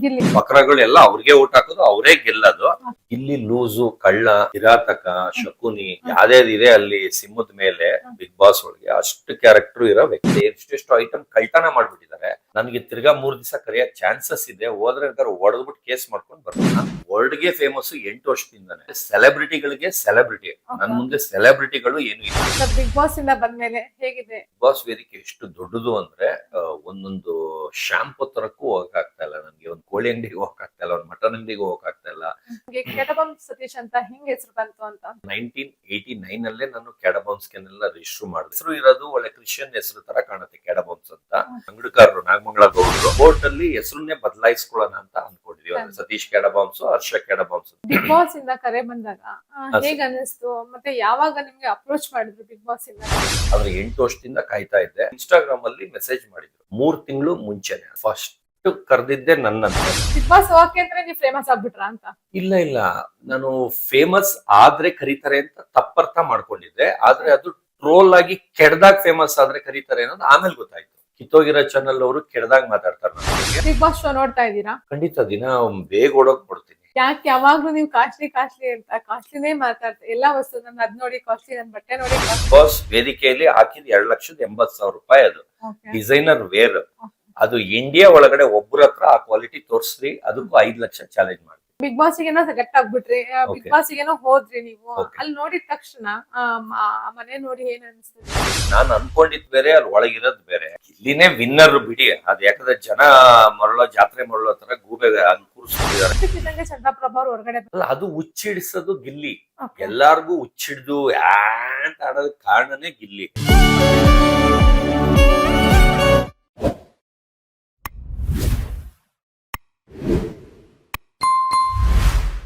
ಗಿಲ್ಲಿ ಬಕ್ರಗಳೆಲ್ಲ ಅವ್ರಿಗೆ ಊಟ ಹಾಕೋದು ಅವರೇ ಗೆಲ್ಲೋದು. ಇಲ್ಲಿ ಲೂಸು, ಕಳ್ಳ, ಕಿರಾತಕ, ಶಕುನಿ ಯಾವ್ದೇ ಅಲ್ಲಿ ಸಿಂಹದ ಮೇಲೆ ಬಿಗ್ ಬಾಸ್ ಒಳಗೆ ಅಷ್ಟು ಕ್ಯಾರೆಕ್ಟರ್ ಇರೋ ವ್ಯಕ್ತಿ ಎಷ್ಟೆಷ್ಟು ಐಟಮ್ ಕಳ್ತನ ಮಾಡ್ಬಿಟ್ಟಿದ್ದಾರೆ. ನನಗೆ ತಿರ್ಗಾ 3 ದಿವಸ ಕರೆಯೋ ಚಾನ್ಸಸ್ ಇದೆ. ಹೋದ್ರೆ ಹೊಡೆದ್ಬಿಟ್ಟು ಕೇಸ್ ಮಾಡ್ಕೊಂಡು ಬರ್ತೀನಿ. ವರ್ಲ್ಡ್ ಗೆ ಫೇಮಸ್ 8 ವರ್ಷದಿಂದಾನೆ. ಸೆಲೆಬ್ರಿಟಿಗಳಿಗೆ ಸೆಲೆಬ್ರಿಟಿ, ನನ್ ಮುಂದೆ ಸೆಲೆಬ್ರಿಟಿಗಳು ಏನು ಇಲ್ಲ. ಬಿಗ್ ಬಾಸ್ ಇಂದ ಬಂದ್ಮೇಲೆ ಹೇಗಿದೆ? ಬಿಗ್ ಬಾಸ್ ವೇದಿಕೆ ಎಷ್ಟು ದೊಡ್ಡದು ಅಂದ್ರೆ ಒಂದೊಂದು ಶಾಂಪು ತರಕ್ಕೂ ಹೋಗಕ್ ಆಗ್ತಾ ಇಲ್ಲ ನನ್ಗೆ. ಒಂದ್ ಕೋಳಿ ಅಂಗಡಿಗೆ ಹೋಗಕ್ ಆಗ್ತಾ ಇಲ್ಲ, ಒಂದ್ ಮಟನ್ ಅಂಗಡಿಗೆ ಹೋಗಕ್ ಆಗ್ತಾ ಇಲ್ಲ. ಕೆಡಬಂ ಸತೀಶ್ ಅಂತ ಹೆಂಗ್ ಹೆಸರು ಬಂತು ಅಂತ 1989 ಅಲ್ಲೇ ನಾನು ಕೆಡಬಂಸ್ಗೆನೆಲ್ಲ ರಿಜಿಸ್ಟರ್ ಮಾಡಿದೆ. ಹೆಸರು ಇರೋದು ಒಳ್ಳೆ ಕ್ರಿಶ್ಚಿಯನ್ ಹೆಸರು ತರ ಕಾಣುತ್ತೆ, ಕೆಡಬಂಸ್ ಅಂತ. ಅಂಗಡಿಕಾರರು ನಾಗಮಂಗಲ ಗೌಡರು ಕೋರ್ಟ್ ಅಲ್ಲಿ ಹೆಸರನ್ನೇ ಬದಲಾಯಿಸ್ಕೊಳ್ಳೋಣ ಅಂತ ಅನ್ಕೊಂಡಿದೀವಿ. ಸತೀಶ್ ಕೆಡಬಂಸ್, ಹರ್ಷ ಕೆಡಬಂಸ್. ಬಿಗ್ ಬಾಸ್ ಇಂದ ಕರೆ ಬಂದಾಗ ಹೇಗ್ ಅನಿಸ್ತು? ಮತ್ತೆ ಯಾವಾಗ ನಿಮ್ಗೆ ಅಪ್ರೋಚ್ ಮಾಡಿದ್ರು ಬಿಗ್ ಬಾಸ್ ಇಂದ? ಆದ್ರೆ 8 ವರ್ಷದಿಂದ ಕಾಯ್ತಾ ಇದ್ದೆ. ಇನ್ಸ್ಟಾಗ್ರಾಮ್ ಅಲ್ಲಿ ಮೆಸೇಜ್ ಮಾಡಿದ್ರು 3 ತಿಂಗಳು ಮುಂಚೆನೆ. ಫಸ್ಟ್ ಕರೆದಿದ್ದೆ ನನ್ನಂತ. ಬಿಗ್ ಬಾಸ್ ಹೋಗಕ್ಕೆ ಅಂತ ನೀವು ಫೇಮಸ್ ಆಗ್ಬಿಟ್ರ ಅಂತ? ಇಲ್ಲ, ನಾನು ಫೇಮಸ್ ಆದ್ರೆ ಕರೀತಾರೆ ಅಂತ ತಪ್ಪರ್ಥ ಮಾಡ್ಕೊಂಡಿದ್ದೆ. ಆದ್ರೆ ಅದು ಟ್ರೋಲ್ ಆಗಿ ಕೆಡ್ದಾಗ ಫೇಮಸ್ ಆದ್ರೆ ಕರೀತಾರೆ ಅನ್ನೋದು ಆಮೇಲೆ ಗೊತ್ತಾಯ್ತು. ಕಿತ್ತೋಗಿರೋ ಚಾನಲ್ ಅವರು ಕೆಡ್ದಾಗ ಮಾತಾಡ್ತಾರೆ. ಬಿಗ್ ಬಾಸ್ ಶೋ ನೋಡ್ತಾ ಇದ್ದೀರಾ? ಖಂಡಿತ ದಿನ ಬೇಗ ಓಡೋಕ್ ಕೊಡ್ತೀನಿ. ಯಾಕೆ ಯಾವಾಗ್ಲೂ ನೀವು ಕಾಸ್ಟ್ಲಿ ಅಂತ ಕಾಸ್ಟ್ಲಿನೇ ಮಾತಾಡ್ತಾರೆ? ಎಲ್ಲಾ ವಸ್ತು ನನ್ ಅದ್ ನೋಡಿ ಕಾಸ್ಟ್ಲಿ, ನನ್ ಬಟ್ಟೆ ನೋಡಿ. ಬಾಸ್ ವೇದಿಕೆಯಲ್ಲಿ ಹಾಕಿದ್ 2,80,000 ರೂಪಾಯಿ. ಅದು ಡಿಸೈನರ್ ವೇರ್. ಅದು ಇಂಡಿಯಾ ಒಳಗಡೆ ಒಬ್ಬರ ಹತ್ರ ಆ ಕ್ವಾಲಿಟಿ ತೋರಿಸ್ರಿ, ಅದಕ್ಕೂ 5 ಲಕ್ಷ ಚಾಲೆಂಜ್ ಮಾಡಿ. ಬಿಗ್ ಬಾಸ್ ಗೆನೋ ಗಟ್ಟ ಆಗ್ಬಿಟ್ರಿ, ಬಿಗ್ ಬಾಸ್ ಗೆನೋ ಹೋದ್ರಿ ನೀವು. ಅಲ್ಲಿ ನೋಡಿದ ತಕ್ಷಣ ಮನೆ ನೋಡಿ ಏನ್ ಅನ್ಸ್ತದೆ? ನಾನ್ ಅನ್ಕೊಂಡಿದ್ ಬೇರೆ, ಅಲ್ಲಿ ಒಳಗಿರೋದ್ ಬೇರೆ. ಇಲ್ಲಿನೇ ವಿನ್ನರ್ ಬಿಡಿ. ಅದ್ ಯಾಕಂದ್ರೆ ಜನ ಜಾತ್ರೆ ಮರಳೋ ತರ ಗೂಬೆ ಕೂರಿಸ್ಬಿಟ್ಟಿದ್ದಾರೆ. ಚಂದ್ರಪ್ರಭಾ ಅವ್ರು ಹೊರಗಡೆ ಅಲ್ಲ, ಅದು ಹುಚ್ಚಿಡಿಸೋದು ಗಿಲ್ಲಿ. ಎಲ್ಲಾರ್ಗು ಹುಚ್ಚಿಡ್ದು ಅಂತ ಆಡೋದಕ್ಕೆ ಕಾರಣನೇ ಗಿಲ್ಲಿ.